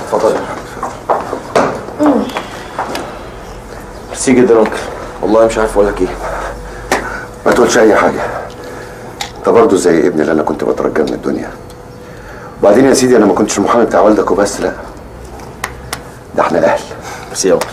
اتفضلي. ميرسي جدا يا انكل، والله مش عارف اقول لك ايه. ما تقولش اي حاجه، انت برضه زي ابني اللي انا كنت بترجاه من الدنيا. وبعدين يا سيدي انا ما كنتش المحامي بتاع والدك وبس، لا ده احنا اهل. ميرسي يا انكل.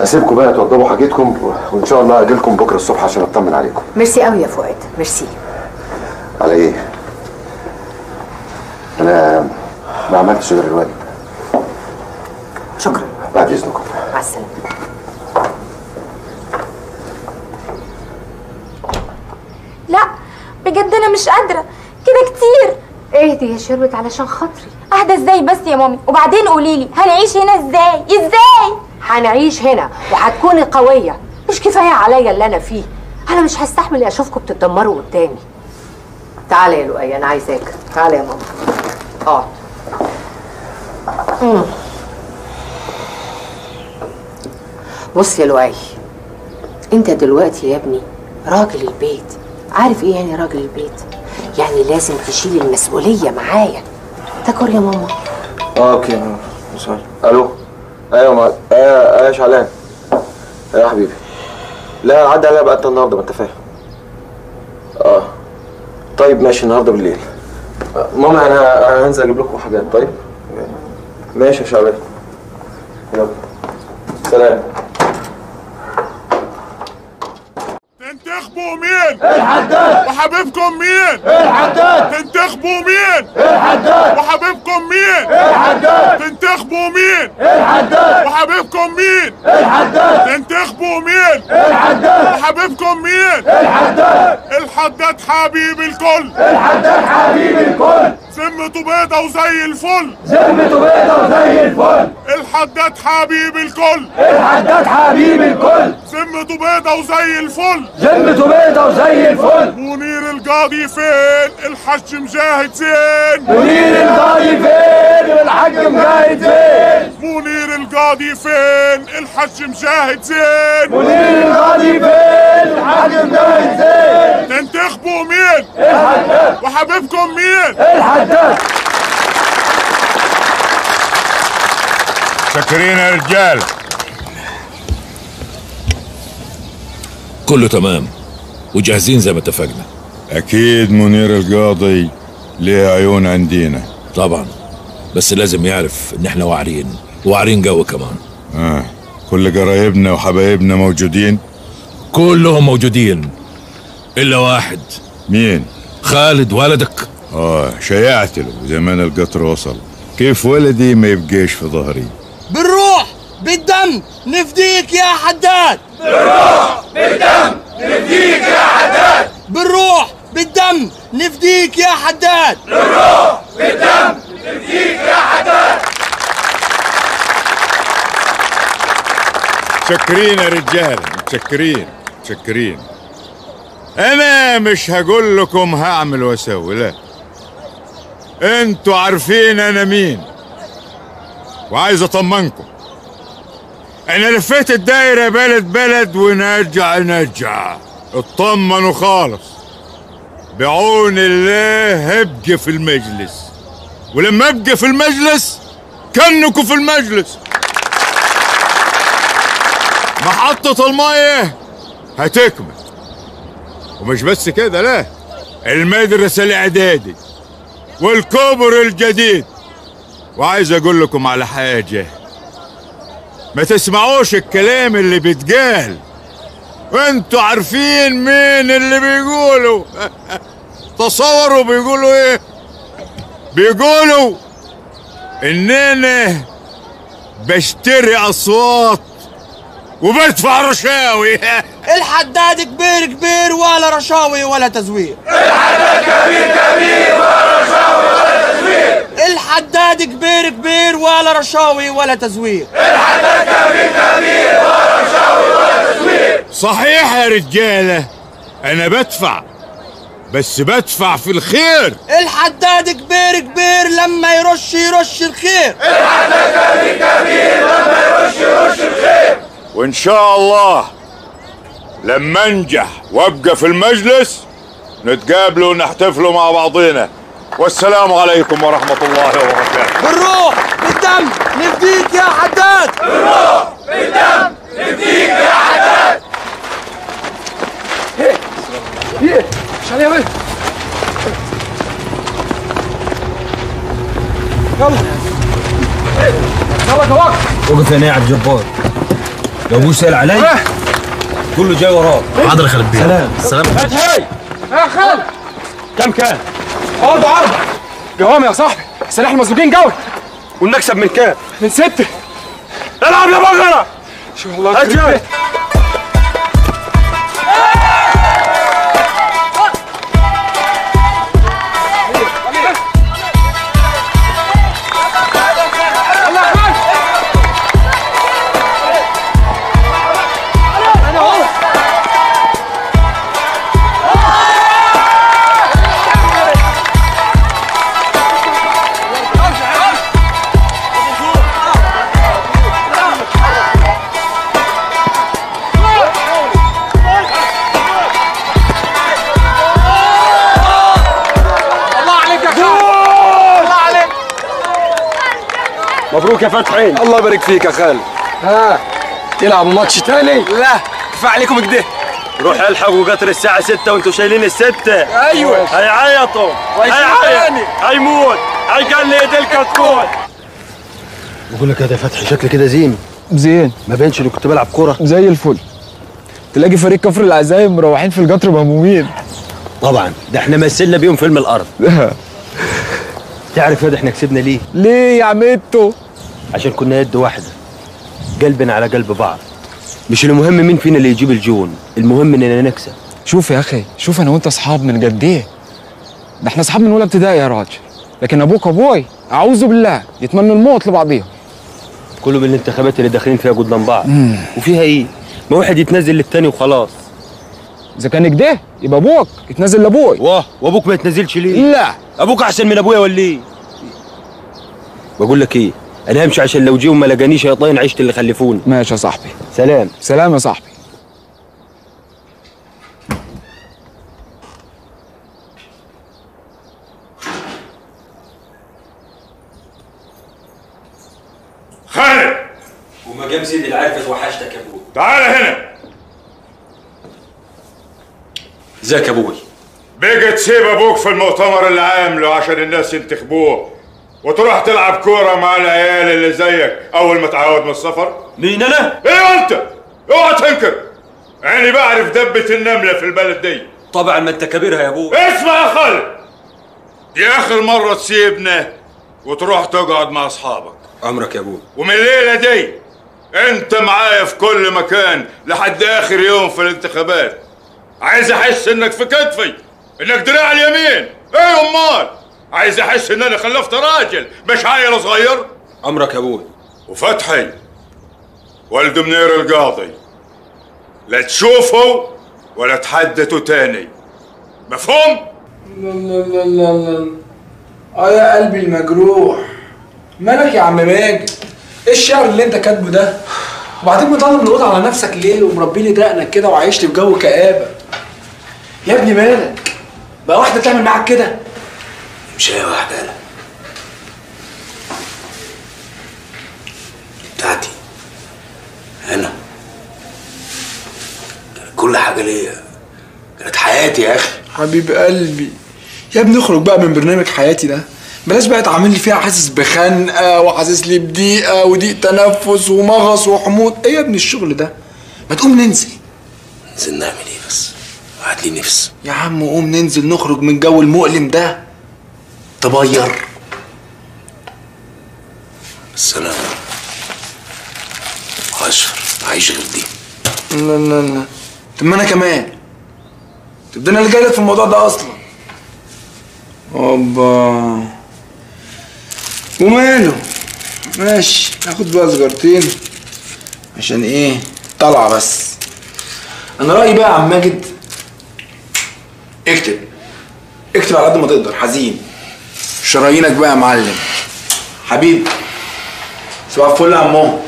اسيبكم بقى توضبوا حاجتكم، وان شاء الله اجيلكم بكره الصبح عشان اطمن عليكم. ميرسي قوي يا فؤاد، ميرسي. على ايه؟ انا ما عملتش غير الواجب. شكرا. بعد اذنكم. مع السلامه. لا بجد انا مش قادره كده كتير. اهدي يا شربت علشان خاطري. اهدى ازاي بس يا مامي؟ وبعدين قوليلي هنعيش هنا ازاي؟ هنعيش هنا وهتكوني قويه، مش كفايه عليا اللي انا فيه. انا مش هستحمل اشوفكم بتتدمروا قدامي. تعالى يا لؤي، انا عايزاك. تعالى يا ماما. اقعد. بص يا لؤي، انت دلوقتي يا ابني راجل البيت. عارف ايه يعني راجل البيت؟ يعني لازم تشيل المسؤوليه معايا. تاكل يا ماما؟ اوكي يا ماما. الو. ايوه يا شعلان. يا حبيبي. لا عدى عليا بقى النهارده، ما انت فاهم. طيب ماشي، النهارده بالليل. ماما انا هنزل اجيب لكم حاجات. طيب ماشي يا شعلان. يلا سلام. تنتخبوا مين؟ الحداد. وحبيبكم مين؟ الحداد. تنتخبوا مين؟ الحداد. وحبيبكم مين؟ الحداد. تنتخبوا مين؟ الحداد. وحبيبكم مين؟ الحداد. تنتخبوا مين؟ الحداد. وحبيبكم مين؟ الحداد. الحداد حبيب الكل. الحداد حبيب الكل. ذمته بيضة وزي الفل. ذمته بيضة وزي الفل. الحداد حبيب الكل. الحداد حبيب الكل. ذمته بيضة وزي الفل. ذمته بيضة وزي الفل. منير القاضي فين؟ الحج مجاهد زين. منير القاضي فين؟ الحج مجاهد زين. منير القاضي فين؟ الحج مجاهد زين. منير القاضي فين؟ الحج مجاهد زين. تنتخبوا مين؟ الحداد. وحبيبكم مين؟ الحداد. شاكرين يا رجال. كله تمام وجاهزين زي ما اتفقنا. اكيد منير القاضي ليه عيون عندينا. طبعا، بس لازم يعرف ان احنا واعرين جو كمان. كل قرايبنا وحبايبنا موجودين؟ كلهم موجودين الا واحد. مين؟ خالد ولدك. شيعت له زمان القطر وصل. كيف ولدي ما يبقيش في ظهري؟ بالروح بالدم نفديك يا حداد. بالروح بالدم نفديك يا حداد. بالروح بالدم نفديك يا حداد. بالروح بالدم نفديك يا حداد. متشكرين يا رجال، متشكرين. انا مش هقول لكم هعمل واسوي، لا، انتوا عارفين انا مين. وعايز اطمنكم، انا لفيت الدايره بلد ونرجع. اطمنوا خالص، بعون الله هبقى في المجلس، ولما ابقى في المجلس كنكوا في المجلس. محطة المية هتكمل، ومش بس كده، لا، المدرسة الاعدادي والكوبر الجديد. وعايز اقول لكم على حاجة، ما تسمعوش الكلام اللي بيتقال وانتوا عارفين مين اللي بيقولوا. تصوروا بيقولوا ايه؟ بيقولوا اننا بشتري اصوات وبدفع رشاوي. الحداد كبير ولا رشاوي ولا تزوير. الحداد كبير ولا رشاوي ولا تزوير. الحداد كبير ولا رشاوي ولا تزوير. الحداد كبير ولا رشاوي ولا تزوير. صحيح يا رجالة، انا بدفع، بس بدفع في الخير. الحداد كبير لما يرش الخير. الحداد كبير لما يرش الخير. وان شاء الله لما انجح وابقى في المجلس نتقابلوا ونحتفلوا مع بعضينا. والسلام عليكم ورحمة الله وبركاته. بالروح بالدم يلا يلا جواك. وقف هنا يا عبد الجبار. لو ابوي سأل علي كله جاي وراك. حاضر يا خالد بيه. سلام. سلام. فتحي يا خالد كم كان؟ برضه 4 جوام يا صاحبي. سلاح المسلوقين جوي. والنكسب من كام؟ من 6. العب يا بغرة. شو الله يكرمك. مبروك يا فتحي. الله يبارك فيك يا خالد. ها تلعبوا ماتش تاني؟ لا كفايه عليكم كده. روح الحقوا قطر الساعة 6 وانتوا شايلين ال6. ايوه هيعيطوا هيعيط هيموت هيقلد الكتكوت. بقول لك يا فتحي شكل كده زين. زين ما بينش اللي كنت بلعب كوره. زي الفل. تلاقي فريق كفر العزايم مروحين في القطر مهمومين. طبعا ده احنا مثلنا بيهم فيلم الارض. تعرف يا ده احنا كسبنا ليه؟ ليه يا عمتو؟ عشان كنا يد واحده قلبنا على قلب بعض. مش المهم مين فينا اللي يجيب الجون، المهم اننا نكسب. شوف يا اخي، شوف انا وانت اصحاب من قد ايه؟ ده احنا اصحاب من اولى ابتدائي يا راجل، لكن ابوك وابوي اعوذ بالله يتمنوا الموت لبعضيهم. كله بالانتخابات اللي داخلين فيها قدام بعض. وفيها ايه؟ ما واحد يتنزل للتاني وخلاص. اذا كان كده يبقى ابوك يتنزل لابوي. وابوك ما يتنزلش ليه؟ لا ابوك احسن من ابويا ولا ايه؟ بقول لك ايه؟ انا همشي عشان لو جيهم ما لقانيش يا طين عشت اللي خلفوني. ماشي يا صاحبي. سلام. سلام يا صاحبي. خالد ومقام سيدي العارف وحشتك يا ابوي. تعال هنا. ازيك يا ابوي؟ بقى تسيب ابوك في المؤتمر اللي عامله عشان الناس ينتخبوه وتروح تلعب كوره مع العيال اللي زيك اول ما تعود من السفر؟ مين انا؟ ايه انت؟ اوعى تنكر. يعني بعرف دبة النمله في البلد دي. طبعا ما انت كبيرها يا ابوي. اسمع يا خالد، دي اخر مره تسيبنا وتروح تقعد مع اصحابك. عمرك يا ابوي. ومن الليله دي انت معايا في كل مكان لحد اخر يوم في الانتخابات. عايز احس انك في كتفي، انك دراع اليمين. ايه امال؟ عايز احس ان انا خلفت راجل مش عيل صغير. عمرك يا ابوي. وفتحي ولد منير القاضي لا تشوفه ولا تحدثوا تاني، مفهوم؟ لا لا لا لا لا. يا قلبي المجروح، مالك يا عم ماجد؟ ايه الشعر اللي انت كاتبه ده؟ وبعدين مضلم الأوضة على نفسك ليه ومربي لي دقنك كده وعايش لي في جو كآبة؟ يا ابني مالك؟ بقى واحدة تعمل معاك كده؟ مش هي واحدة أنا بتاعتي أنا، كل حاجة ليا، كانت حياتي يا أخي. حبيب قلبي يا ابني اخرج بقى من برنامج حياتي ده، بلاش بقى تعامل لي فيها حاسس بخنقة وحاسس لي بضيقة وضيق تنفس ومغص وحموض. ايه يا ابني الشغل ده؟ ما تقوم ننزل. ننزل نعمل ايه بس؟ هات لي نفس. يا عم قوم ننزل نخرج من الجو المؤلم ده. تبير. بس انا اشهر عايش غير دي. لا لا لا. طب ما انا كمان. طب ده انا اللي جايلك في الموضوع ده اصلا. اوبا. وماله؟ ماشي ناخد بقى سجارتين عشان ايه؟ طلعه بس. انا رايي بقى يا عم ماجد، اكتب اكتب على قد ما تقدر حزين. شرايينك بقى يا معلم حبيبي. صباح الفل يا عمو.